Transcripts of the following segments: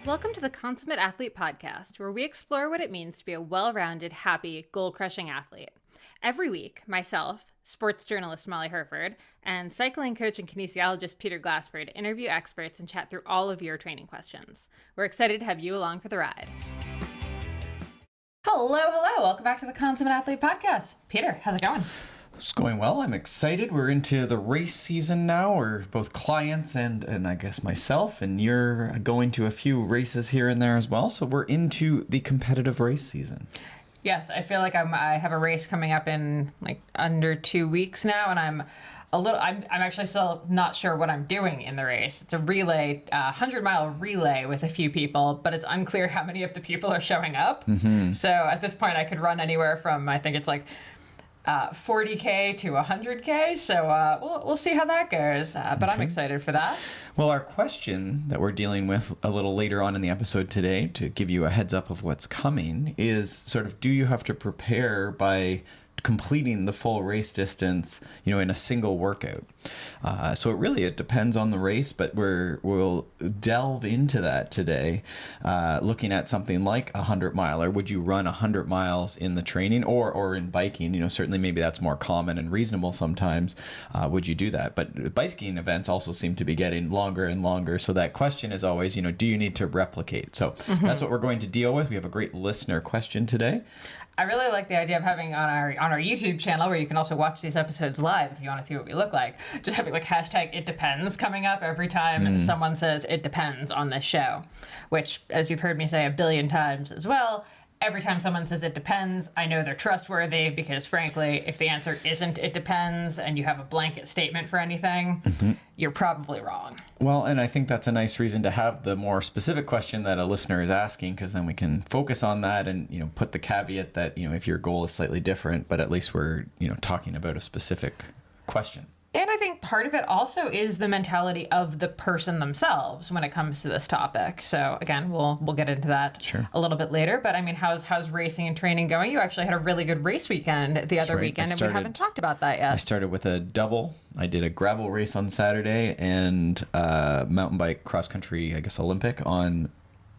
Welcome to the Consummate Athlete Podcast, where we explore what it means to be a well-rounded, happy, goal-crushing athlete. Every week, myself, sports journalist Molly Herford, and cycling coach and kinesiologist Peter Glassford interview experts and chat through all of your training questions. We're excited to have you along for the ride. Hello. Welcome back to the Consummate Athlete Podcast. Peter, how's it going? It's going well. I'm excited. We're into the race season now. We're both clients and I guess myself, and you're going to a few races here and there as well. So we're into the competitive race season. Yes, I feel like I have a race coming up in like under 2 weeks now, and I'm actually still not sure what I'm doing in the race. It's a relay, 100-mile relay with a few people, but it's unclear how many of the people are showing up. Mm-hmm. So at this point, I could run anywhere from, I think it's like 40K to 100K. So we'll see how that goes. But I'm excited for that. Well, our question that we're dealing with a little later on in the episode today, to give you a heads up of what's coming, is sort of, do you have to prepare by completing the full race distance, in a single workout? So it depends on the race, but we'll delve into that today, looking at something like a 100-miler. Would you run 100 miles in the training or in biking? Certainly maybe that's more common and reasonable sometimes. Would you do that? But biking events also seem to be getting longer and longer. So that question is always, do you need to replicate? So that's what we're going to deal with. We have a great listener question today. I really like the idea of having on our YouTube channel, where you can also watch these episodes live if you want to see what we look like, just having like hashtag it depends coming up every time someone says it depends on this show, which, as you've heard me say a billion times as well, every time someone says it depends, I know they're trustworthy, because frankly, if the answer isn't it depends and you have a blanket statement for anything, you're probably wrong. Well, and I think that's a nice reason to have the more specific question that a listener is asking, because then we can focus on that and, put the caveat that, if your goal is slightly different, but at least we're, talking about a specific question. And I think part of it also is the mentality of the person themselves when it comes to this topic. So again, we'll get into that a little bit later. But I mean, how's racing and training going? You actually had a really good race weekend the other weekend, and we haven't talked about that yet. I started with a double. I did a gravel race on Saturday and mountain bike cross country, Olympic on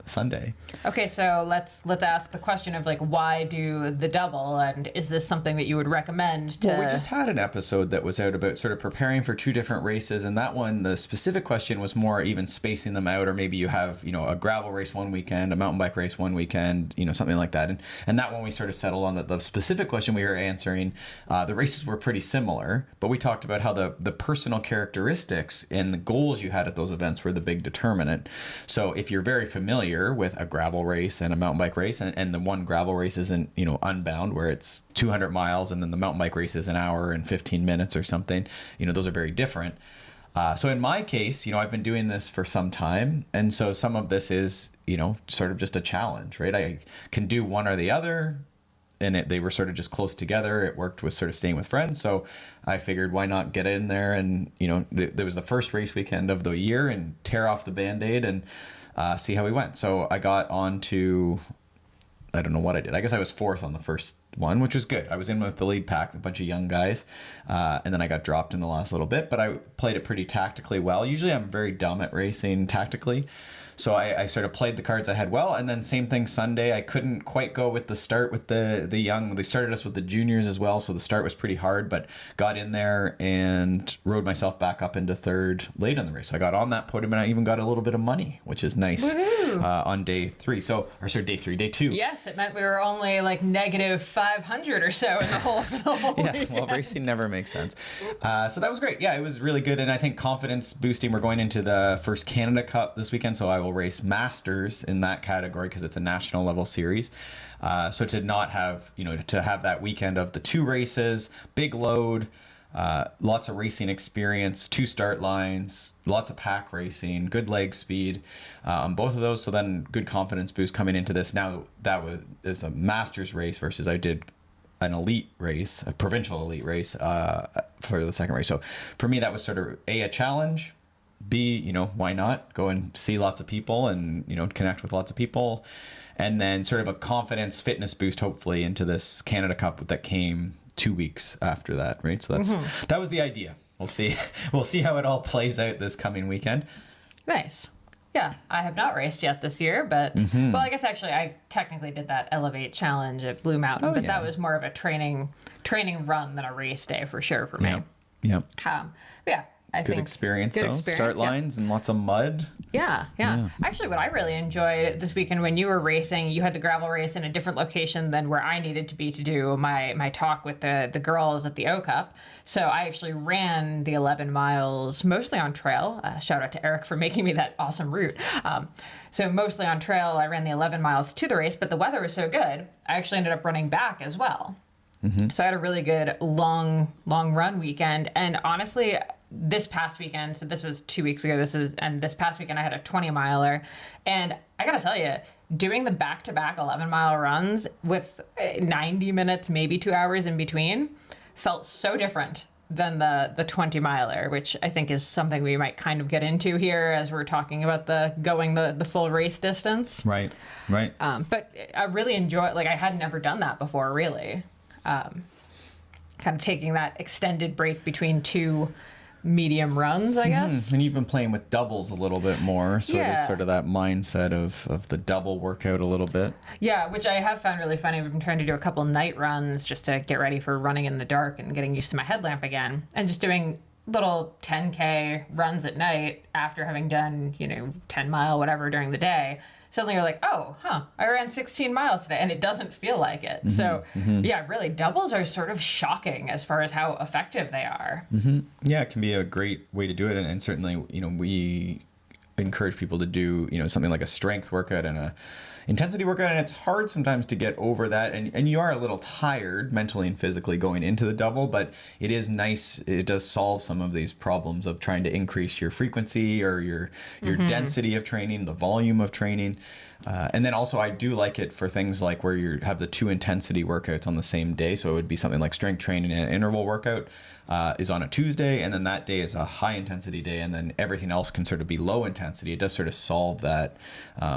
Sunday. Okay, so let's ask the question of why do the double, and is this something that you would recommend to... Well, we just had an episode that was out about sort of preparing for two different races, and that one, the specific question was more even spacing them out, or maybe you have, a gravel race one weekend, a mountain bike race one weekend, something like that. And that one we sort of settled on the specific question we were answering. The races were pretty similar, but we talked about how the personal characteristics and the goals you had at those events were the big determinant. So if you're very familiar with a gravel race and a mountain bike race, and the one gravel race isn't, Unbound, where it's 200 miles, and then the mountain bike race is an hour and 15 minutes or something, those are very different. So in my case, I've been doing this for some time, and so some of this is, sort of just a challenge, right? I can do one or the other, and they were sort of just close together. It worked with sort of staying with friends, so I figured why not get in there, and there was the first race weekend of the year, and tear off the Band-Aid and see how we went. So I got on to, I don't know what I did. I guess I was fourth on the first one, which was good. I was in with the lead pack, a bunch of young guys, and then I got dropped in the last little bit, but I played it pretty tactically well. Usually I'm very dumb at racing tactically, so I sort of played the cards I had well. And then same thing Sunday, I couldn't quite go with the start with the young. They started us with the juniors as well, so the start was pretty hard, but got in there and rode myself back up into third late in the race. So I got on that podium, and I even got a little bit of money, which is nice on day three. Day two. Yes, it meant we were only negative 500 or so in the whole yeah, well, racing never makes sense. So that was great. Yeah, it was really good, and I think confidence boosting. We're going into the first Canada Cup this weekend, so I will race Masters in that category because it's a national level series. So to not have, to have that weekend of the two races, big load, lots of racing experience, two start lines, lots of pack racing, good leg speed on both of those. So then good confidence boost coming into this. Now is a Masters race versus I did an elite race, a provincial elite race for the second race. So for me, that was sort of a challenge. B, why not go and see lots of people and, connect with lots of people. And then sort of a confidence fitness boost, hopefully, into this Canada Cup that came 2 weeks after that, right? So that was the idea. We'll see how it all plays out this coming weekend. Nice. Yeah, I have not raced yet this year, but well, I guess actually I technically did that Elevate Challenge at Blue Mountain, but that was more of a training run than a race day for sure for me. Yeah. But yeah, I Good think experience, good though. experience, Start lines and lots of mud. Yeah. Actually, what I really enjoyed this weekend when you were racing, you had the gravel race in a different location than where I needed to be to do my talk with the girls at the O Cup. So I actually ran the 11 miles mostly on trail. Shout out to Eric for making me that awesome route. So mostly on trail, I ran the 11 miles to the race, but the weather was so good, I actually ended up running back as well. So I had a really good long run weekend. And honestly, this past weekend, so this was 2 weeks ago, this past weekend I had a 20 miler. And I gotta tell you, doing the back-to-back 11-mile runs with 90 minutes, maybe 2 hours in between, felt so different than the 20 miler, which I think is something we might kind of get into here as we're talking about the full race distance. Right. But I really enjoy, like, I had never done that before, really. Kind of taking that extended break between two medium runs, I guess. And you've been playing with doubles a little bit more, sort of that mindset of the double workout a little bit. Yeah, which I have found really funny. I've been trying to do a couple night runs just to get ready for running in the dark and getting used to my headlamp again, and just doing little 10K runs at night after having done 10 mile whatever during the day. Suddenly you're like, I ran 16 miles today, and it doesn't feel like it. So yeah, really, doubles are sort of shocking as far as how effective they are. Yeah, it can be a great way to do it, and certainly we encourage people to do something like a strength workout and a intensity workout, and it's hard sometimes to get over that, and you are a little tired mentally and physically going into the double, but it is nice. It does solve some of these problems of trying to increase your frequency or your density of training, the volume of training. And then also I do like it for things like where you have the two intensity workouts on the same day. So it would be something like strength training and an interval workout is on a Tuesday, and then that day is a high intensity day, and then everything else can sort of be low intensity. It does sort of solve that,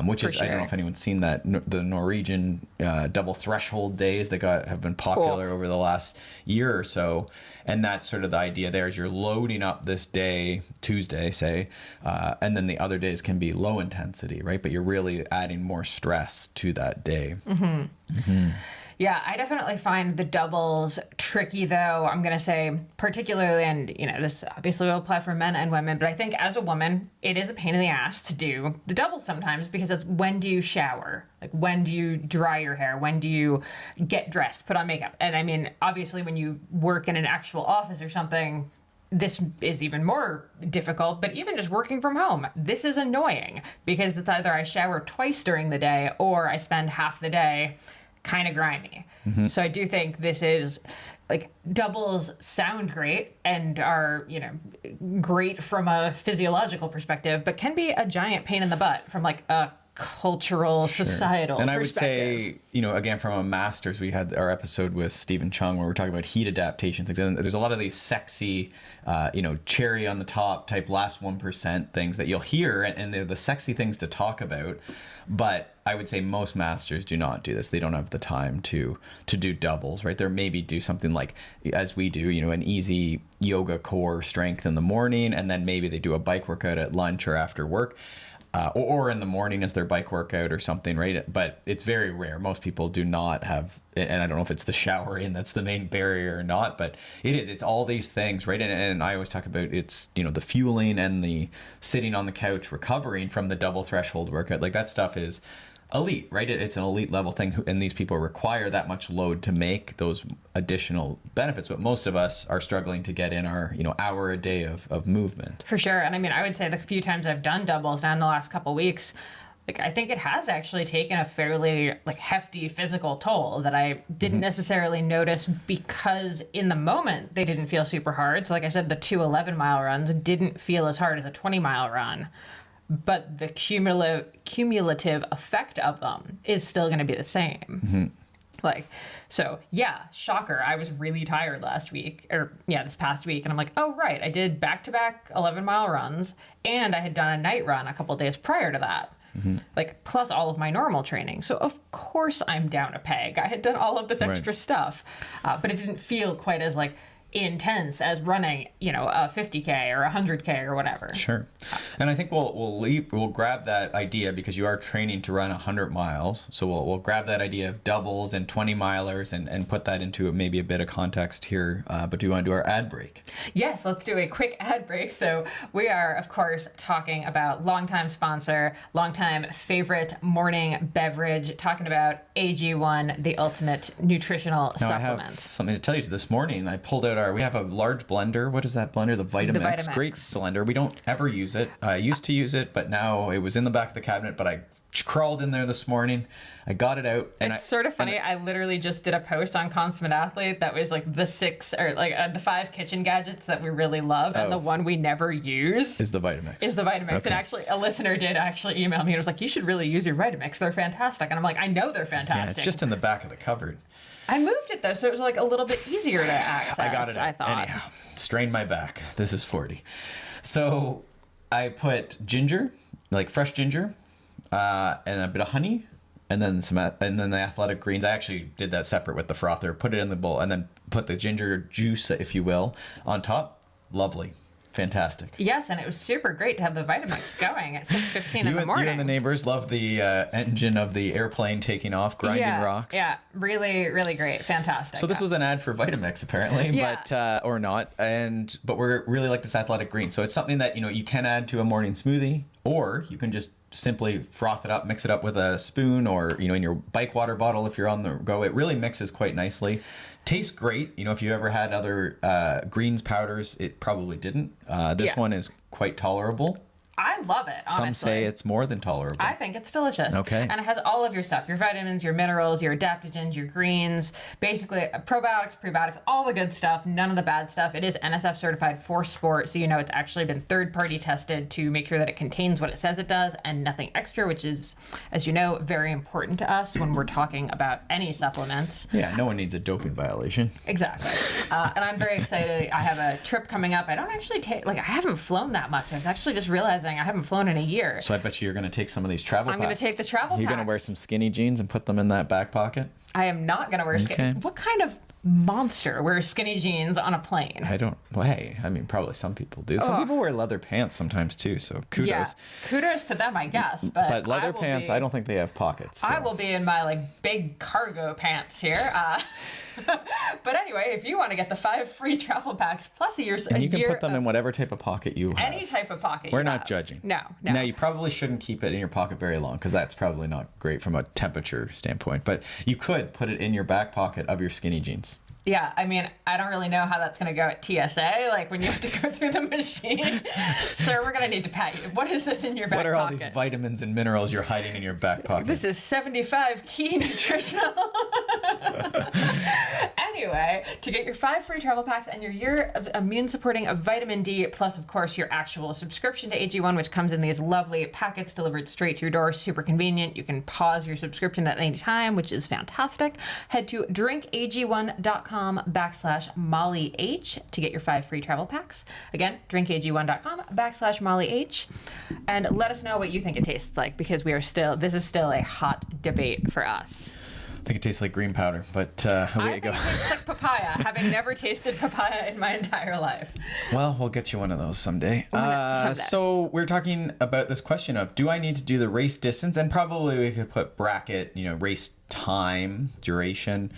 which is, I don't know if anyone's seen that, the Norwegian double threshold days that have been popular over the last year or so. And that's sort of the idea there is you're loading up this day, Tuesday, say, and then the other days can be low intensity, right? But you're really adding more stress to that day. Yeah, I definitely find the doubles tricky, though. I'm going to say particularly, and this obviously will apply for men and women, but I think as a woman, it is a pain in the ass to do the doubles sometimes, because it's when do you shower? Like, when do you dry your hair? When do you get dressed, put on makeup? And I mean, obviously when you work in an actual office or something, this is even more difficult, but even just working from home, this is annoying, because it's either I shower twice during the day or I spend half the day kind of grimy. So I do think this is, like, doubles sound great and are, great from a physiological perspective, but can be a giant pain in the butt from like a cultural, societal and perspective. I would say, again, from a master's, we had our episode with Stephen Chung where we're talking about heat adaptation things. And there's a lot of these sexy, cherry on the top type last 1% things that you'll hear, and they're the sexy things to talk about. But I would say most masters do not do this. They don't have the time to do doubles, right? They're maybe do something like, as we do, an easy yoga core strength in the morning, and then maybe they do a bike workout at lunch or after work. Or in the morning as their bike workout or something, right? But it's very rare. Most people do not have, and I don't know if it's the showering that's the main barrier or not, but it's all these things, right? And I always talk about it's, the fueling and the sitting on the couch recovering from the double threshold workout. Like, that stuff is elite, right? It's an elite level thing, and these people require that much load to make those additional benefits, but most of us are struggling to get in our hour a day of movement. For sure. And I mean, I would say the few times I've done doubles now in the last couple weeks, like, I think it has actually taken a fairly hefty physical toll that I didn't necessarily notice, because in the moment they didn't feel super hard. So like I said, the 2 11-mile runs didn't feel as hard as a 20-mile run. But the cumulative effect of them is still going to be the same. So yeah, shocker. I was really tired this past week. And I'm like, oh, right. I did back-to-back 11-mile runs, and I had done a night run a couple of days prior to that. Plus all of my normal training. So of course I'm down a peg. I had done all of this extra stuff, but it didn't feel quite as intense as running, a 50K or 100K or whatever. Sure. And I think we'll grab that idea because you are training to run 100 miles. So we'll grab that idea of doubles and 20 milers and put that into maybe a bit of context here. But do you want to do our ad break? Yes, let's do a quick ad break. So we are, of course, talking about longtime sponsor, longtime favorite morning beverage, talking about AG1, the ultimate nutritional Now, supplement. I have something to tell you. This morning, I pulled out we have a large blender. What is that blender? The Vitamix. Vitamix. Great blender. We don't ever use it. I used to use it, but now it was in the back of the cabinet, but I crawled in there this morning. I got it out. And It's sort of funny. I literally just did a post on Consummate Athlete that was like the 5 kitchen gadgets that we really love, and the one we never use is the Vitamix. Okay. And actually, a listener did actually email me and was like, "You should really use your Vitamix. They're fantastic." And I'm like, "I know they're fantastic." Yeah, it's just in the back of the cupboard. I moved it though, so it was like a little bit easier to access. I got it out. I thought. Anyhow, strained my back. This is 40. So I put ginger, like fresh ginger, and a bit of honey, and then the athletic greens. I actually did that separate with the frother. Put it in the bowl, and then put the ginger juice, if you will, on top. Lovely. Fantastic. Yes, and it was super great to have the Vitamix going at 6:15 in the morning. You and the neighbors love the engine of the airplane taking off, grinding rocks. Yeah, really, really great. Fantastic. So this was an ad for Vitamix, apparently, Yeah. but or not. But we're really like this athletic green. So it's something that you can add to a morning smoothie, or you can just simply froth it up, mix it up with a spoon, or in your bike water bottle if you're on the go. It really mixes quite nicely. Tastes great. If you ever had other greens powders, it probably didn't. This one is quite tolerable. I love it, honestly. Some say it's more than tolerable. I think it's delicious. Okay. And it has all of your stuff, your vitamins, your minerals, your adaptogens, your greens, basically probiotics, prebiotics, all the good stuff, none of the bad stuff. It is NSF certified for sport, so it's actually been third-party tested to make sure that it contains what it says it does and nothing extra, which is, as you know, very important to us when we're talking about any supplements. Yeah, no one needs a doping violation. Exactly. And I'm very excited. I have a trip coming up. I don't actually I haven't flown that much. I was actually just realizing I haven't flown in a year. So I bet you're going to take some of these travel I'm packs. going to take the travel You're going to packs. wear some skinny jeans and put them in that back pocket? I am not going to wear skinny. Okay. What kind of monster wears skinny jeans on a plane? Probably some people do. Some people wear leather pants sometimes too, so kudos. Yeah, kudos to them, I guess. But leather pants, I don't think they have pockets. So. I will be in my big cargo pants here. But anyway, if you want to get the 5 free travel packs plus a year, and you can put them in whatever type of pocket you have. any type of pocket. We're you not have. judging. No. Now, you probably shouldn't keep it in your pocket very long because that's probably not great from a temperature standpoint. But you could put it in your back pocket of your skinny jeans. Yeah, I don't really know how that's going to go at TSA, when you have to go through the machine. Sir, we're going to need to pat you. What is this in your back pocket? What are all these vitamins and minerals you're hiding in your back pocket? This is 75 key nutritional. Anyway, to get your 5 free travel packs and your year of immune supporting of vitamin D, plus, of course, your actual subscription to AG1, which comes in these lovely packets delivered straight to your door, super convenient. You can pause your subscription at any time, which is fantastic. Head to drinkag1.com/MollyH to get your 5 free travel packs. Again, drinkag1.com/MollyH. And let us know what you think it tastes like, because this is still a hot debate for us. I think it tastes like green powder, but away you go. I think it tastes like papaya, having never tasted papaya in my entire life. Well, we'll get you one of those someday. Someday. So we're talking about this question of, do I need to do the race distance? And probably we could put bracket, race time, duration,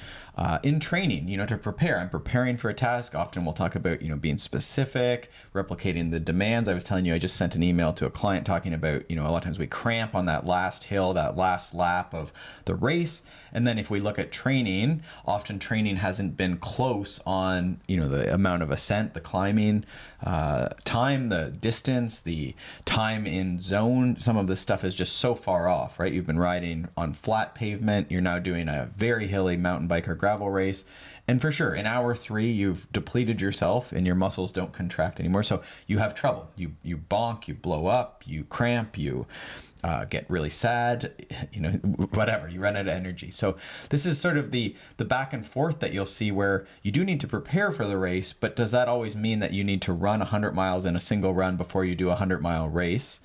in training, to prepare. I'm preparing for a task. Often we'll talk about, being specific, replicating the demands. I was telling you, I just sent an email to a client talking about, a lot of times we cramp on that last hill, that last lap of the race. And then if we look at training, often training hasn't been close on, the amount of ascent, the climbing, time, the distance, the time in zone. Some of this stuff is just so far off, right? You've been riding on flat pavement. You're now doing a very hilly mountain bike or gravel race. And for sure, in hour 3, you've depleted yourself and your muscles don't contract anymore. So you have trouble. You bonk, you blow up, you cramp, you get really sad, whatever, you run out of energy. So this is sort of the back and forth that you'll see where you do need to prepare for the race, but does that always mean that you need to run 100 miles in a single run before you do a 100-mile race?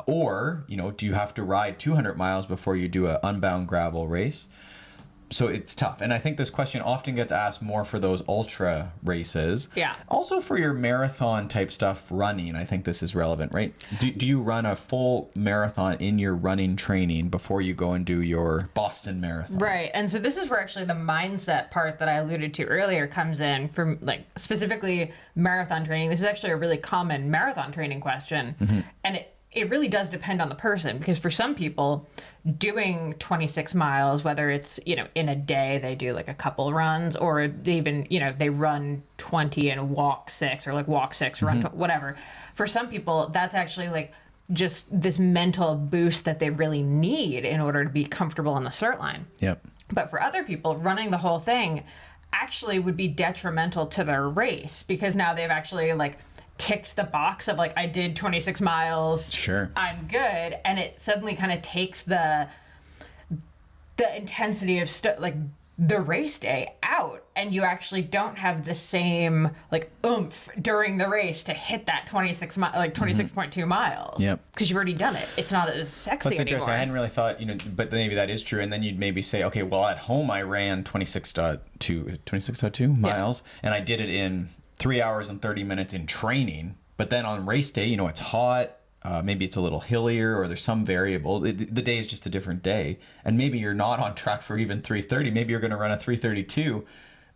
Or, do you have to ride 200 miles before you do an unbound gravel race? So it's tough. And I think this question often gets asked more for those ultra races. Yeah. Also for your marathon type stuff running, I think this is relevant, right? Do you run a full marathon in your running training before you go and do your Boston Marathon? Right. And so this is where actually the mindset part that I alluded to earlier comes in, from like specifically marathon training. This is actually a really common marathon training question. And it really does depend on the person, because for some people doing 26 miles, whether it's, you know, in a day, they do like a couple runs, or they even, you know, they run 20 and walk 6, or like walk 6, run, whatever. For some people, that's actually like just this mental boost that they really need in order to be comfortable on the start line. Yep. But for other people, running the whole thing actually would be detrimental to their race, because now they've actually like ticked the box of like, I did 26 miles. Sure. I'm good. And it suddenly kind of takes the intensity of like the race day out, and you actually don't have the same like oomph during the race to hit that 26.2 miles. Yep. Because you've already done it. It's not as sexy That's anymore. interesting. I hadn't really thought, you know, but maybe that is true. And then you'd maybe say, okay, well, at home I ran 26.2 miles, and I did it in 3 hours and 30 minutes in training. But then on race day, you know, it's hot. Maybe it's a little hillier, or there's some variable. The day is just a different day. And maybe you're not on track for even 3:30. Maybe you're going to run a 3:32,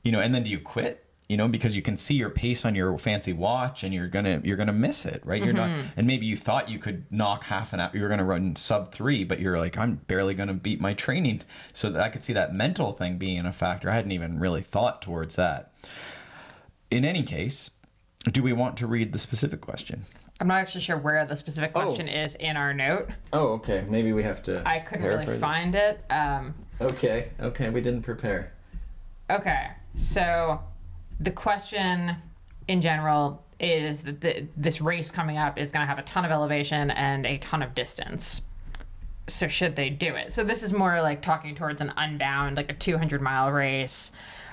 you know, and then do you quit? You know, because you can see your pace on your fancy watch, and you're gonna miss it, right? You're not, and maybe you thought you could knock half an hour, you're gonna run sub 3, but you're like, I'm barely gonna beat my training. So I could see that mental thing being a factor. I hadn't even really thought towards that. In any case, do we want to read the specific question? I'm not actually sure where the specific question is in our note. Oh, okay. Maybe we have to. I couldn't really find it. Okay. We didn't prepare. Okay. So the question in general is that this race coming up is going to have a ton of elevation and a ton of distance. So should they do it? So this is more like talking towards an Unbound, like a 200-mile race,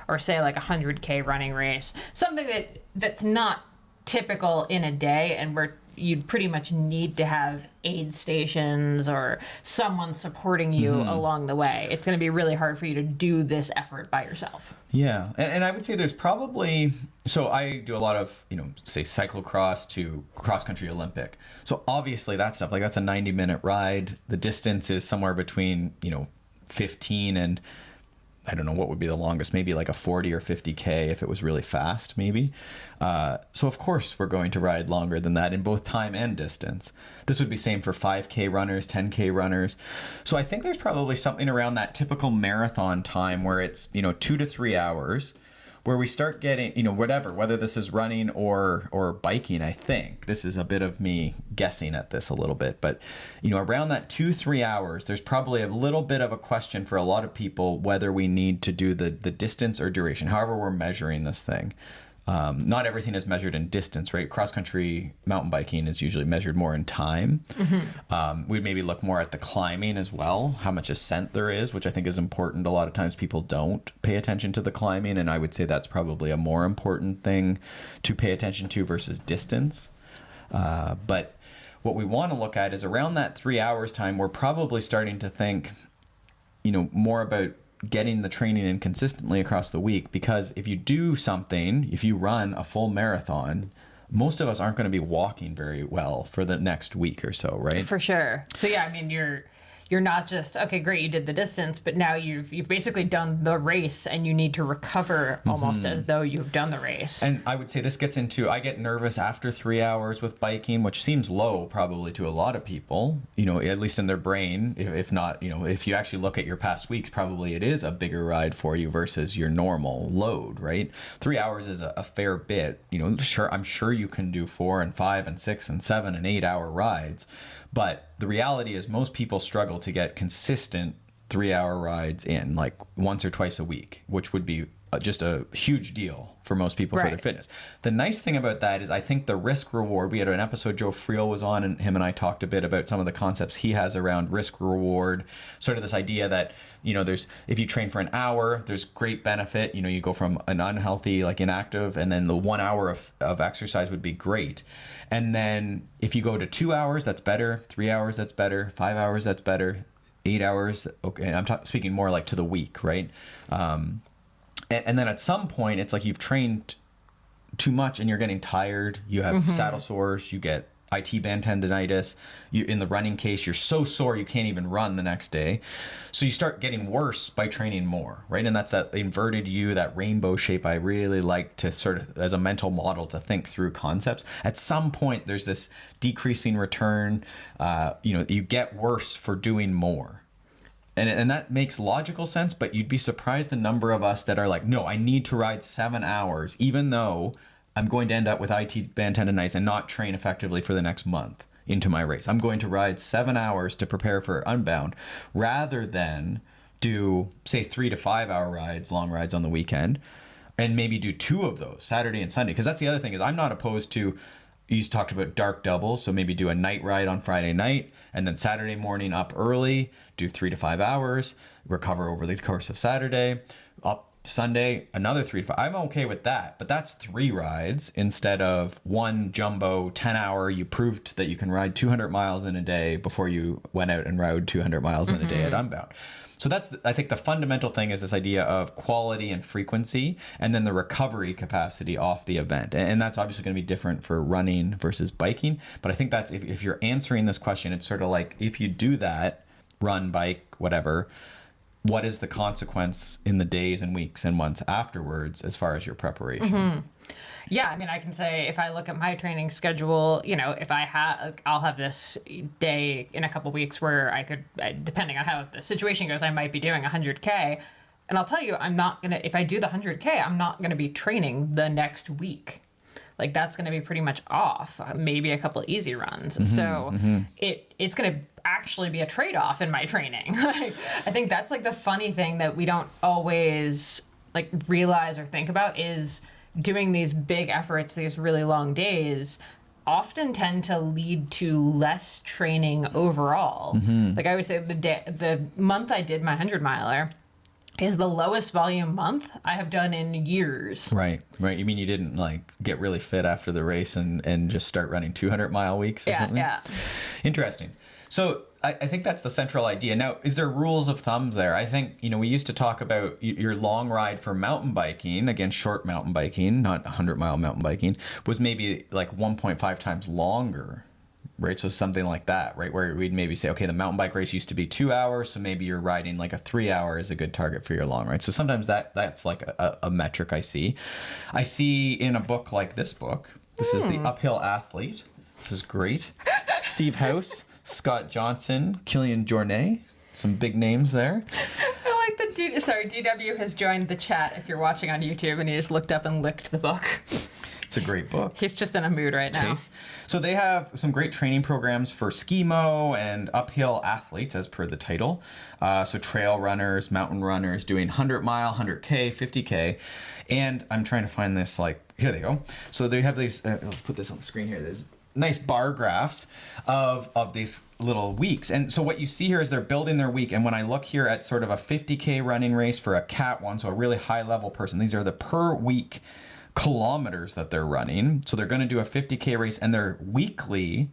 or say like a 100K running race, something that's not typical in a day, and where you'd pretty much need to have aid stations or someone supporting you along the way. It's going to be really hard for you to do this effort by yourself. Yeah, and I would say there's probably, so I do a lot of, you know, say cyclocross to cross-country Olympic. So obviously that stuff, like that's a 90-minute ride. The distance is somewhere between, you know, 15 and I don't know what would be the longest, maybe like a 40 or 50K if it was really fast, maybe. So of course we're going to ride longer than that in both time and distance. This would be same for 5K runners, 10K runners. So I think there's probably something around that typical marathon time where it's, you know, 2 to 3 hours, where we start getting, you know, whether this is running or biking. I think this is a bit of me guessing at this a little bit, but, you know, around that 2-3 hours, there's probably a little bit of a question for a lot of people whether we need to do the distance or duration, however we're measuring this thing. Not everything is measured in distance, right? Cross-country mountain biking is usually measured more in time. We'd maybe look more at the climbing as well, how much ascent there is, which I think is important. A lot of times people don't pay attention to the climbing, and I would say that's probably a more important thing to pay attention to versus distance. But what we want to look at is around that 3 hours time, we're probably starting to think, you know, more about getting the training in consistently across the week, because if you do something, if you run a full marathon, most of us aren't going to be walking very well for the next week or so, right? For sure. So yeah, I mean, you're not just, okay, great, you did the distance, but now you've basically done the race, and you need to recover almost as though you've done the race. And I would say this gets into, I get nervous after 3 hours with biking, which seems low probably to a lot of people, you know, at least in their brain. If not, you know, if you actually look at your past weeks, probably it is a bigger ride for you versus your normal load, right? 3 hours is a fair bit, you know, sure, I'm sure you can do 4 and 5 and 6 and 7 and 8 hour rides. But the reality is most people struggle to get consistent 3 hour rides in, like once or twice a week, which would be just a huge deal for most people for their fitness. The nice thing about that is I think the risk reward, we had an episode Joe Friel was on, and him and I talked a bit about some of the concepts he has around risk reward, sort of this idea that, you know, if you train for an hour, there's great benefit. You know, you go from an unhealthy, like inactive, and then the 1 hour of exercise would be great. And then if you go to 2 hours, that's better. 3 hours, that's better. 5 hours, that's better. 8 hours. Okay, and I'm speaking more like to the week, right? And then at some point, it's like you've trained too much and you're getting tired. You have saddle sores. You get IT band tendonitis. You, in the running case, you're so sore you can't even run the next day. So you start getting worse by training more, right? And that's that inverted U, that rainbow shape. I really like to sort of, as a mental model, to think through concepts. At some point, there's this decreasing return. You get worse for doing more. And that makes logical sense, but you'd be surprised the number of us that are like, no, I need to ride 7 hours, even though I'm going to end up with IT band tendonitis and not train effectively for the next month into my race. I'm going to ride 7 hours to prepare for Unbound rather than do, say, 3 to 5 hour rides, long rides on the weekend, and maybe do 2 of those, Saturday and Sunday. Because that's the other thing, is I'm not opposed to, you talked about dark doubles, so maybe do a night ride on Friday night and then Saturday morning up early, do 3 to 5 hours, recover over the course of Saturday, up Sunday, another 3 to 5. I'm okay with that, but that's 3 rides instead of 1 jumbo 10-hour. You proved that you can ride 200 miles in a day before you went out and rode 200 miles in a day at Unbound. So that's, I think, the fundamental thing is this idea of quality and frequency, and then the recovery capacity off the event. And that's obviously going to be different for running versus biking. But I think that's, if you're answering this question, it's sort of like, if you do that, run, bike, whatever, what is the consequence in the days and weeks and months afterwards as far as your preparation? Yeah, I mean, I can say if I look at my training schedule, if I'll have this day in a couple weeks where I could, depending on how the situation goes, I might be doing 100K. And I'll tell you, if I do the 100K, I'm not going to be training the next week. Like, that's going to be pretty much off, maybe a couple of easy runs. It's going to actually be a trade-off in my training. I think that's like the funny thing that we don't always like realize or think about, is doing these big efforts, these really long days, often tend to lead to less training overall. Like I would say the month I did my 100-miler is the lowest volume month I have done in years. Right. You mean you didn't like get really fit after the race and just start running 200-mile weeks or something? Yeah. Interesting. So I think that's the central idea. Now, is there rules of thumb there? I think, we used to talk about your long ride for mountain biking, again, short mountain biking, not 100-mile mountain biking, was maybe like 1.5 times longer, right? So something like that, right? Where we'd maybe say, okay, the mountain bike race used to be 2 hours, so maybe you're riding like a 3 hour is a good target for your long ride. So sometimes that's like a metric I see. I see in a book like this book, this is The Uphill Athlete. This is great. Steve House, Scott Johnson, Killian Jornet, some big names there. I like that DW has joined the chat if you're watching on YouTube, and he just looked up and licked the book. It's a great book. He's just in a mood right now. So they have some great training programs for skimo and uphill athletes, as per the title. So trail runners, mountain runners, doing 100-mile, 100K, 50K. And I'm trying to find this, here they go. So they have these, I'll put this on the screen here. There's nice bar graphs of these little weeks. And so what you see here is they're building their week. And when I look here at sort of a 50K running race for a Cat 1, so a really high level person, these are the per week kilometers that they're running. So they're going to do a 50K race, and their weekly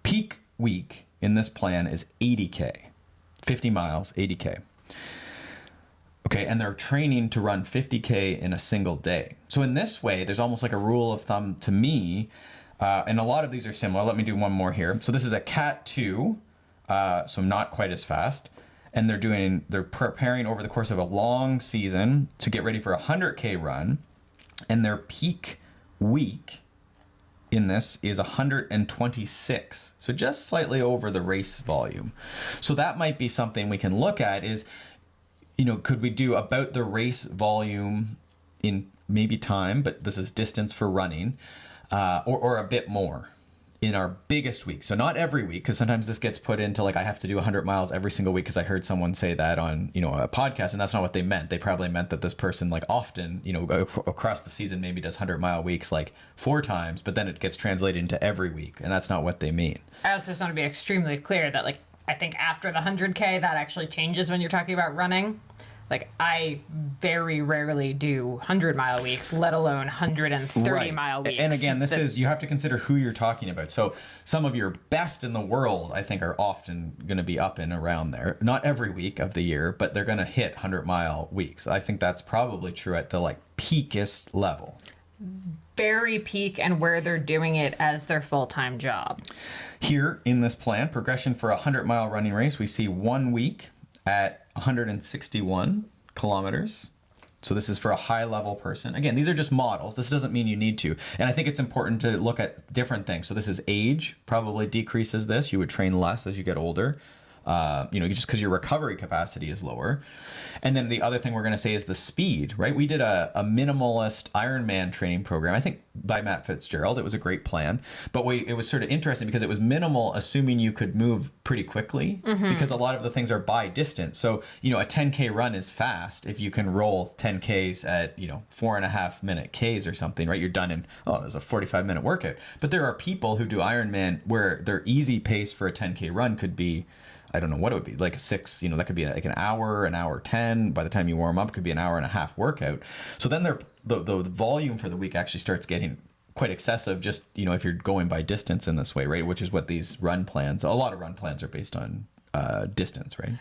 peak week in this plan is 80K, 50 miles, 80K. Okay, and they're training to run 50K in a single day. So in this way, there's almost like a rule of thumb to me. And a lot of these are similar. Let me do one more here. So this is a Cat 2, so not quite as fast. And they're preparing over the course of a long season to get ready for a 100K run. And their peak week in this is 126. So just slightly over the race volume. So that might be something we can look at is, could we do about the race volume in maybe time, but this is distance for running, or a bit more in our biggest week. So not every week, because sometimes this gets put into I have to do 100 miles every single week because I heard someone say that on, a podcast, and that's not what they meant. They probably meant that this person often, across the season maybe does 100-mile weeks 4 times, but then it gets translated into every week, and that's not what they mean. I also just want to be extremely clear that I think after the 100K, that actually changes when you're talking about running. Like I very rarely do 100-mile weeks, let alone 130-mile weeks. And again, this is, you have to consider who you're talking about. So some of your best in the world, I think, are often going to be up and around there. Not every week of the year, but they're going to hit 100-mile weeks. I think that's probably true at the like peakest level. Very peak, and where they're doing it as their full-time job. Here in this plan, progression for a 100-mile running race, we see 1 week at 161 kilometers. So this is for a high level person. Again, these are just models. This doesn't mean you need to. And I think it's important to look at different things. So this is age, probably decreases this. You would train less as you get older. Just because your recovery capacity is lower. And then the other thing we're going to say is the speed, right? We did a minimalist Ironman training program, I think by Matt Fitzgerald. It was a great plan, but it was sort of interesting because it was minimal, assuming you could move pretty quickly, because a lot of the things are by distance. So, a 10K run is fast if you can roll 10Ks at, 4.5 minute Ks or something, right? You're done in, there's a 45-minute workout. But there are people who do Ironman where their easy pace for a 10K run could be, I don't know what it would be, like that could be like an hour 10. By the time you warm up, it could be an hour and a half workout. So then the volume for the week actually starts getting quite excessive, just, if you're going by distance in this way, right? Which is what these run plans, a lot of run plans are based on distance, right?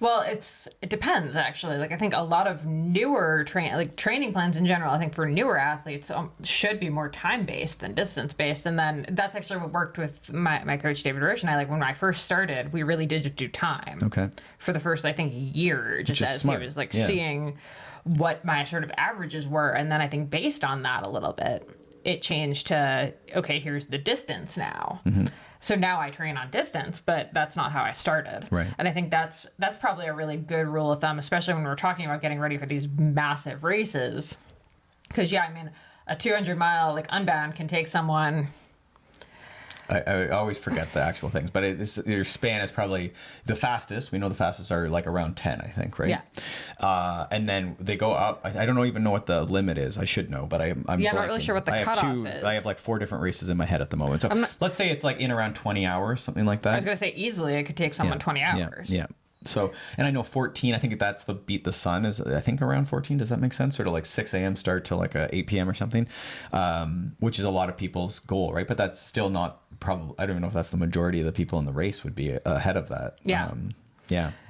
Well, it depends, actually. Like, I think a lot of newer training plans in general, I think for newer athletes should be more time-based than distance-based. And then that's actually what worked with my coach, David Roche, and I. Like, when I first started, we really did just do time. Okay. For the first, I think, year, just as smart. He was, seeing what my sort of averages were. And then I think based on that a little bit, it changed to, okay, here's the distance now. Mm-hmm. So now I train on distance, but that's not how I started. Right. And I think that's probably a really good rule of thumb, especially when we're talking about getting ready for these massive races. Because, a 200-mile Unbound can take someone... I always forget the actual things, but your span is probably the fastest. We know the fastest are like around 10, I think, right? Yeah. And then they go up. I don't even know what the limit is. I should know, but I'm not really sure what the cutoff is. I have like 4 different races in my head at the moment. So let's say it's like in around 20 hours, something like that. I was going to say easily it could take someone 20 hours. Yeah. So, and I know 14, I think that's the Beat the Sun is, I think around 14. Does that make sense? Sort of like 6 a.m. start to like a 8 p.m. or something, which is a lot of people's goal, right? But that's still not probably, I don't even know if that's the majority of the people in the race would be ahead of that. Yeah.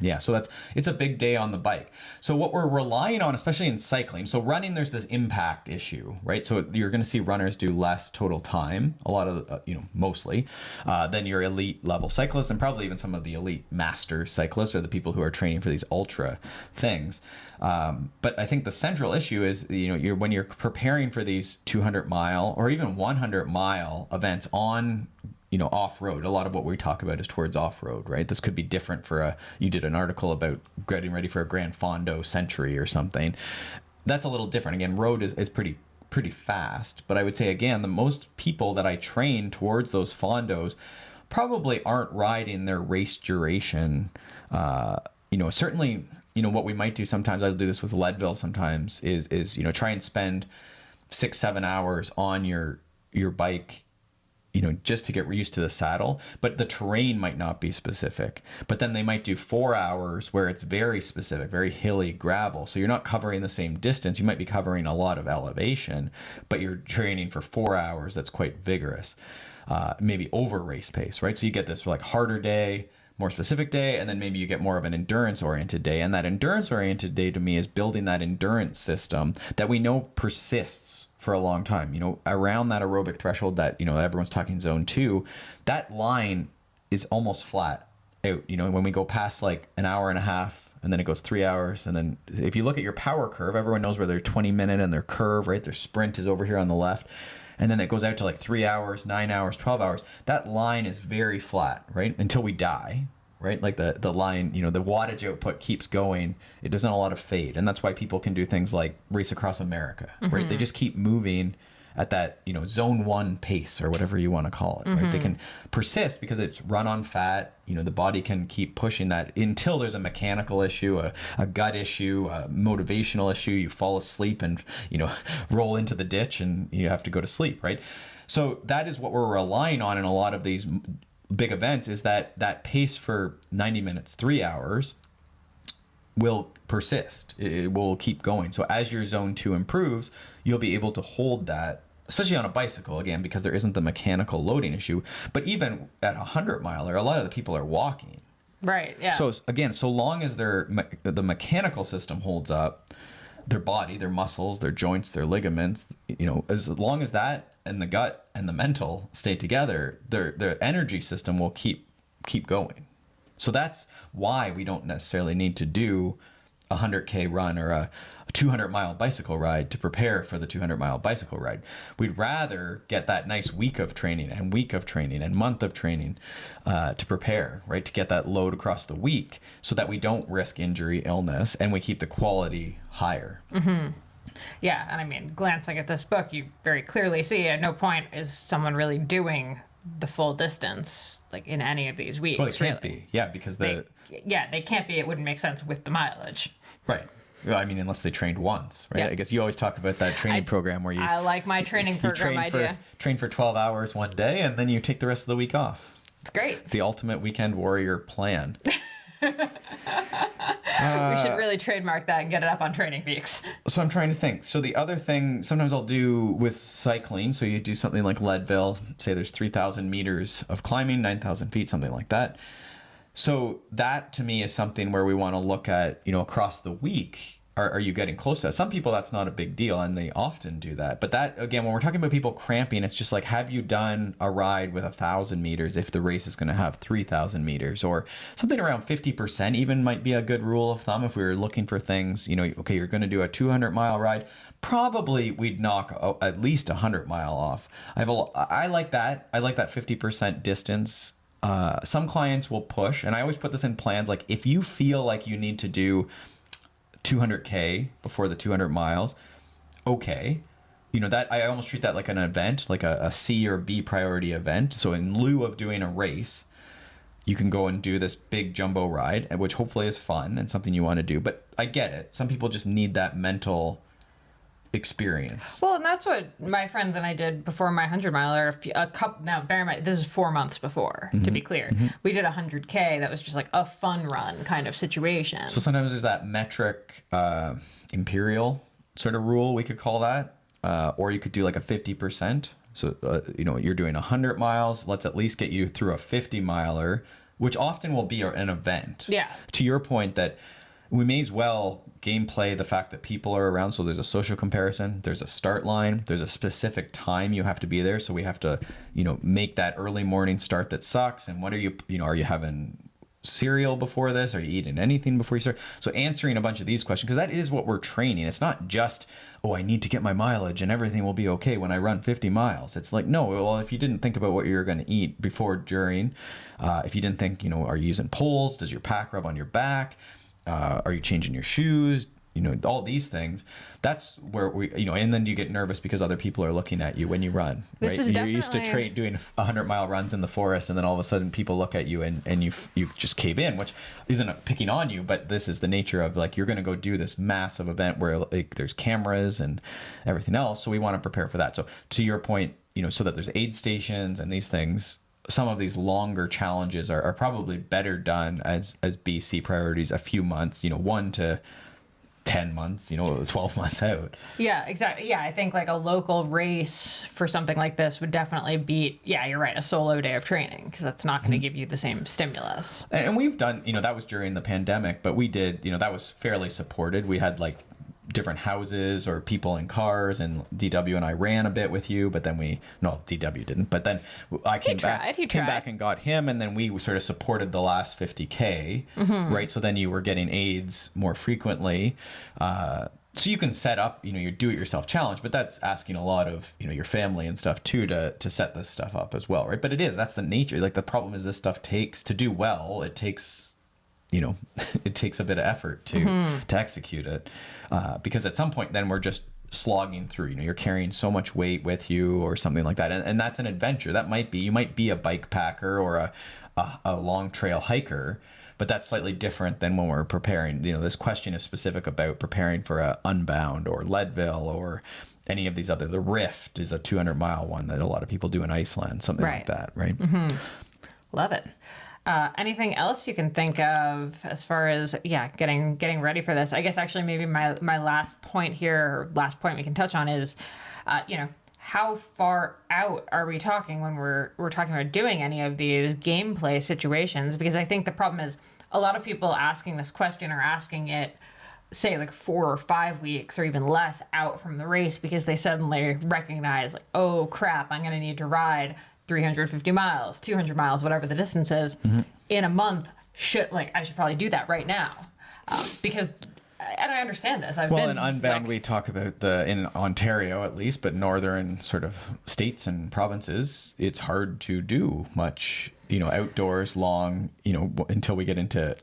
Yeah. So it's a big day on the bike. So what we're relying on, especially in cycling, so running, there's this impact issue, right? So you're going to see runners do less total time, a lot of, mostly, than your elite level cyclists, and probably even some of the elite master cyclists or the people who are training for these ultra things. But I think the central issue is, when you're preparing for these 200-mile or even 100-mile events on off-road, a lot of what we talk about is towards off-road, right? This could be different you did an article about getting ready for a Grand Fondo Century or something. That's a little different. Again, road is pretty fast, but I would say, again, the most people that I train towards those Fondos probably aren't riding their race duration. Certainly, what we might do sometimes, I'll do this with Leadville sometimes, is try and spend 6-7 hours on your bike, just to get used to the saddle, but the terrain might not be specific. But then they might do 4 hours where it's very specific, very hilly gravel. So you're not covering the same distance. You might be covering a lot of elevation, but you're training for 4 hours. That's quite vigorous, maybe over race pace, right? So you get this like harder day, more specific day, and then maybe you get more of an endurance oriented day. And that endurance oriented day to me is building that endurance system that we know persists for a long time, around that aerobic threshold that, everyone's talking zone 2, that line is almost flat out, when we go past like an hour and a half and then it goes 3 hours. And then if you look at your power curve, everyone knows where their 20-minute and their curve, right? Their sprint is over here on the left. And then it goes out to like 3 hours, 9 hours, 12 hours. That line is very flat, right? Until we die, right? Like the line, the wattage output keeps going. It doesn't a lot of fade. And that's why people can do things like Race Across America, right? They just keep moving at that, zone 1 pace or whatever you want to call it, right? They can persist because it's run on fat. The body can keep pushing that until there's a mechanical issue, a gut issue, a motivational issue. You fall asleep and, roll into the ditch and you have to go to sleep, right? So that is what we're relying on in a lot of these big events, is that pace for 90 minutes, 3 hours, will persist. It will keep going. So as your zone 2 improves, you'll be able to hold that, especially on a bicycle, again, because there isn't the mechanical loading issue. But even at a 100-miler, a lot of the people are walking. Right, yeah. So again, so long as the mechanical system holds up, their body, their muscles, their joints, their ligaments, as long as that and the gut and the mental stay together, their energy system will keep going. So that's why we don't necessarily need to do a 100K run or a 200-mile bicycle ride to prepare for the 200-mile bicycle ride. We'd rather get that nice week of training and month of training to prepare, right? To get that load across the week so that we don't risk injury, illness, and we keep the quality higher. Mm-hmm. Yeah, and I mean, glancing at this book, you very clearly see at no point is someone really doing the full distance like in any of these weeks. Well, it can't be. Yeah, because they can't be. It wouldn't make sense with the mileage. Right. Well, I mean, unless they trained once, right? Yeah. I guess you always talk about that training program where I like my training program idea. Train for 12 hours one day, and then you take the rest of the week off. It's great. It's the ultimate weekend warrior plan. We should really trademark that and get it up on Training Peaks. So I'm trying to think. So the other thing sometimes I'll do with cycling, so you do something like Leadville, say there's 3,000 meters of climbing, 9,000 feet, something like that. So that to me is something where we want to look at, across the week, are you getting close to that? Some people that's not a big deal and they often do that. But that, again, when we're talking about people cramping, it's just like, have you done a ride with 1,000 meters if the race is going to have 3,000 meters, or something around 50% even might be a good rule of thumb if we were looking for things, okay, you're going to do a 200-mile ride. Probably we'd knock at least 100-mile off. I like that. I like that 50% distance. Some clients will push, and I always put this in plans. Like if you feel like you need to do 200K before the 200 miles, okay. That I almost treat that like an event, like a C or B priority event. So in lieu of doing a race, you can go and do this big jumbo ride, which hopefully is fun and something you want to do. But I get it. Some people just need that mental experience. Well, and that's what my friends and I did before my 100-miler. Now, bear in mind, this is 4 months before, to be clear. Mm-hmm. We did 100K. That was just like a fun run kind of situation. So sometimes there's that metric imperial sort of rule, we could call that. Or you could do like a 50%. So, you're doing 100 miles. Let's at least get you through a 50-miler, which often will be an event. Yeah. To your point that we may as well gameplay the fact that people are around. So there's a social comparison, there's a start line, there's a specific time you have to be there. So we have to, make that early morning start that sucks. And what are you having cereal before this? Are you eating anything before you start? So answering a bunch of these questions, because that is what we're training. It's not just, I need to get my mileage and everything will be okay when I run 50 miles. It's like, no, well, if you didn't think about what you're going to eat before, during, if you didn't think, are you using poles? Does your pack rub on your back? Are you changing your shoes? All these things. That's where we, and then you get nervous because other people are looking at you when you run. This is You're used to doing 100-mile runs in the forest, and then all of a sudden people look at you and you just cave in, which isn't picking on you, but this is the nature of like you're going to go do this massive event where like there's cameras and everything else. So we want to prepare for that. So to your point, so that there's aid stations and these things. Some of these longer challenges are probably better done as BC priorities a few months, 1 to 10 months, 12 months out. Yeah, exactly. Yeah, I think like a local race for something like this would definitely beat, you're right, a solo day of training, because that's not going to give you the same stimulus. And we've done, that was during the pandemic, but we did, that was fairly supported. We had like different houses or people in cars, and DW and I ran a bit with you, but then DW didn't, but then I came back and got him, and then we sort of supported the last 50K, right? So then you were getting aids more frequently. So you can set up, your do-it-yourself challenge, but that's asking a lot of, your family and stuff too, to set this stuff up as well, right? But that's the nature. Like the problem is this stuff takes, to do well, it takes it takes a bit of effort to execute it, because at some point then we're just slogging through, you're carrying so much weight with you or something like that. And that's an adventure. You might be a bike packer or a long trail hiker, but that's slightly different than when we're preparing. This question is specific about preparing for a Unbound or Leadville or any of these other, the Rift is a 200-mile one that a lot of people do in Iceland, something like that, right? Love it. Anything else you can think of as far as getting ready for this? I guess actually maybe my last point here, or last point we can touch on is, how far out are we talking when we're talking about doing any of these gameplay situations? Because I think the problem is a lot of people asking this question are asking it, say like 4 or 5 weeks or even less out from the race, because they suddenly recognize like, oh crap, I'm going to need to ride 350 miles, 200 miles, whatever the distance is, in a month. I should probably do that right now, because, and I understand this. In Unbound, we talk about in Ontario at least, but northern sort of states and provinces, it's hard to do much, outdoors long, until we get into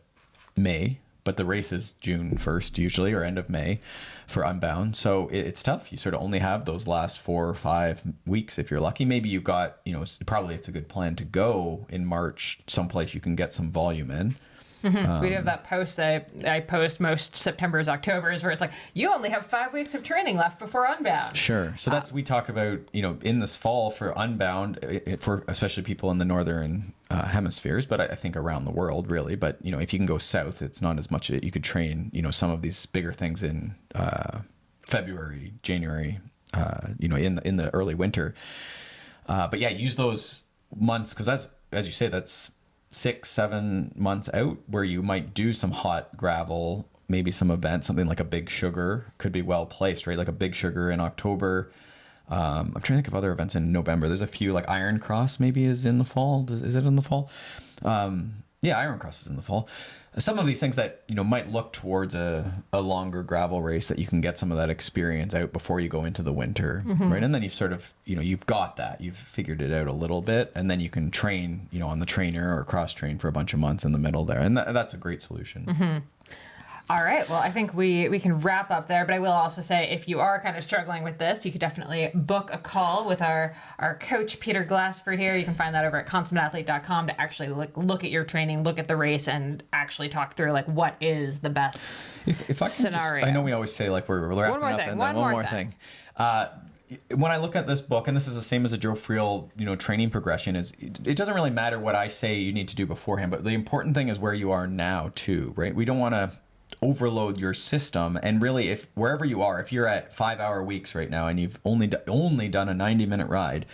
May. But the race is June 1st usually, or end of May for Unbound. So it's tough. You sort of only have those last 4 or 5 weeks if you're lucky. Maybe you got, probably it's a good plan to go in March someplace you can get some volume in. We have that post that I post most September's, October's, where it's like, you only have 5 weeks of training left before Unbound. Sure. So we talk about, in this fall for Unbound, for especially people in the northern hemispheres, but I think around the world really. But, if you can go south, it's not as much. You could train, some of these bigger things in February, January, in the early winter. But yeah, use those months, because that's, as you say, that's 6-7 months out where you might do some hot gravel, maybe some event, something like a Big Sugar could be well placed, right? Like a Big Sugar in October. I'm trying to think of other events in November. There's a few, like Iron Cross maybe is in the fall. Is it in the fall? Yeah, Iron Cross is in the fall. Some of these things that, might look towards a longer gravel race that you can get some of that experience out before you go into the winter, right? And then you've sort of, you've got that. You've figured it out a little bit, and then you can train, on the trainer or cross train for a bunch of months in the middle there. And that's a great solution. All right. Well, I think we can wrap up there, but I will also say if you are kind of struggling with this, you could definitely book a call with our coach, Peter Glassford here. You can find that over at consummateathlete.com to actually look at your training, look at the race, and actually talk through like what is the best if I can scenario. I know we always say like we're wrapping up and then one more thing. When I look at this book, and this is the same as a Joe Friel, training progression, is it doesn't really matter what I say you need to do beforehand, but the important thing is where you are now too, right? We don't want to overload your system. And really, if wherever you are, if you're at 5-hour weeks right now and you've only done a 90-minute ride,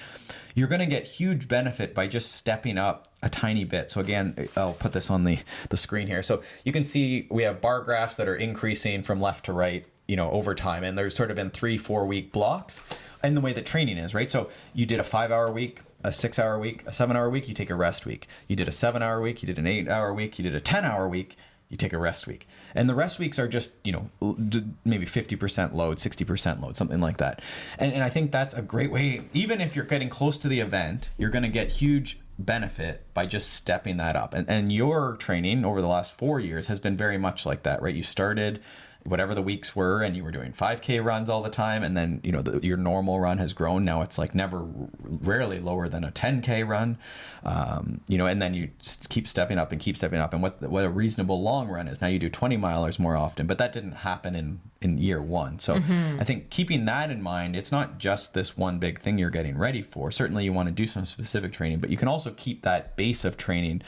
you're going to get huge benefit by just stepping up a tiny bit. So again, I'll put this on the screen here. So you can see we have bar graphs that are increasing from left to right, over time, and they're sort of in 3-4 week blocks. And the way that training is, right? So you did a 5-hour week, a 6-hour week, a 7-hour week, you take a rest week. You did a 7-hour week, you did an 8-hour week, you did a 10-hour week, you take a rest week. And the rest weeks are just, maybe 50% load, 60% load, something like that. And I think that's a great way, even if you're getting close to the event, you're going to get huge benefit by just stepping that up. And your training over the last 4 years has been very much like that, right? You started whatever the weeks were and you were doing 5K runs all the time, and then your normal run has grown. Now it's like rarely lower than a 10K run, and then you keep stepping up and what a reasonable long run is. Now you do 20 milers more often, but that didn't happen in year one. So I think keeping that in mind, it's not just this one big thing you're getting ready for. Certainly you want to do some specific training, but you can also keep that base of training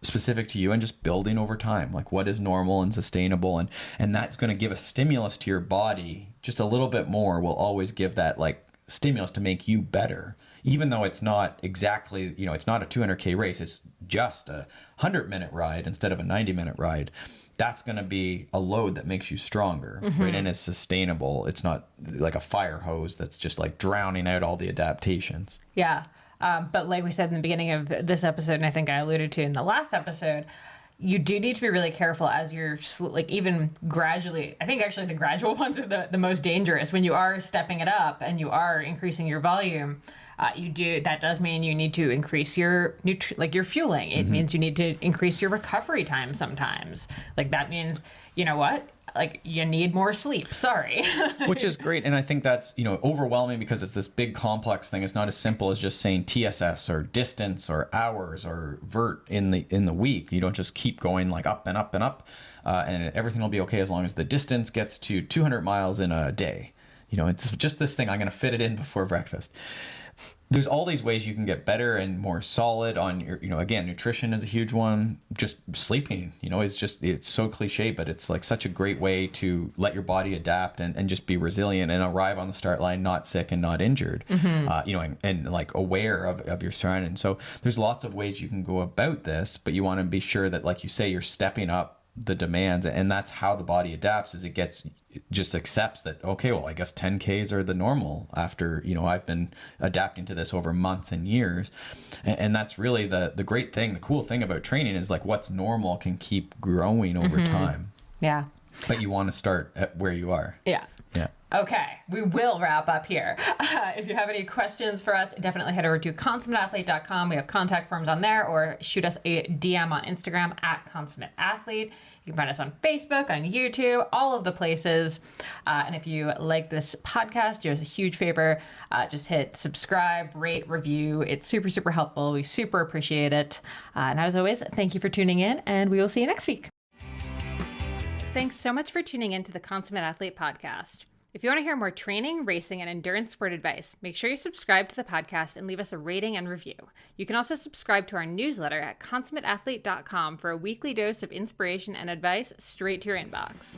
specific to you and just building over time, like what is normal and sustainable, and that's going to give a stimulus to your body. Just a little bit more will always give that like stimulus to make you better, even though it's not exactly, it's not a 200K race, it's just a 100-minute ride instead of a 90-minute ride. That's going to be a load that makes you stronger, right? And it's sustainable. It's not like a fire hose that's just like drowning out all the adaptations. Yeah. But like we said in the beginning of this episode, and I think I alluded to in the last episode, you do need to be really careful as you're like even gradually. I think actually the gradual ones are the most dangerous. When you are stepping it up and you are increasing your volume, that does mean you need to increase your your fueling. It means you need to increase your recovery time sometimes. Like that means, like you need more sleep. Sorry. Which is great. And I think that's, overwhelming because it's this big complex thing. It's not as simple as just saying TSS or distance or hours or vert in the week. You don't just keep going like up and up and up, and everything will be okay as long as the distance gets to 200 miles in a day. It's just this thing. I'm going to fit it in before breakfast. There's all these ways you can get better and more solid on your, again, nutrition is a huge one. Just sleeping, it's so cliche, but it's like such a great way to let your body adapt and just be resilient and arrive on the start line not sick and not injured, and like aware of your surroundings. So there's lots of ways you can go about this, but you want to be sure that, like you say, you're stepping up the demands, and that's how the body adapts. Is it just accepts that, okay, well, I guess 10Ks are the normal after I've been adapting to this over months and years. And that's really the great thing, the cool thing about training is like what's normal can keep growing over time. Yeah. But you want to start at where you are. Yeah. Okay, we will wrap up here. If you have any questions for us, definitely head over to consummateathlete.com. We have contact forms on there, or shoot us a DM on Instagram at consummateathlete. You can find us on Facebook, on YouTube, all of the places. And if you like this podcast, do us a huge favor. Just hit subscribe, rate, review. It's super, super helpful. We super appreciate it. And as always, thank you for tuning in, and we will see you next week. Thanks so much for tuning in to the Consummate Athlete podcast. If you want to hear more training, racing, and endurance sport advice, make sure you subscribe to the podcast and leave us a rating and review. You can also subscribe to our newsletter at consummateathlete.com for a weekly dose of inspiration and advice straight to your inbox.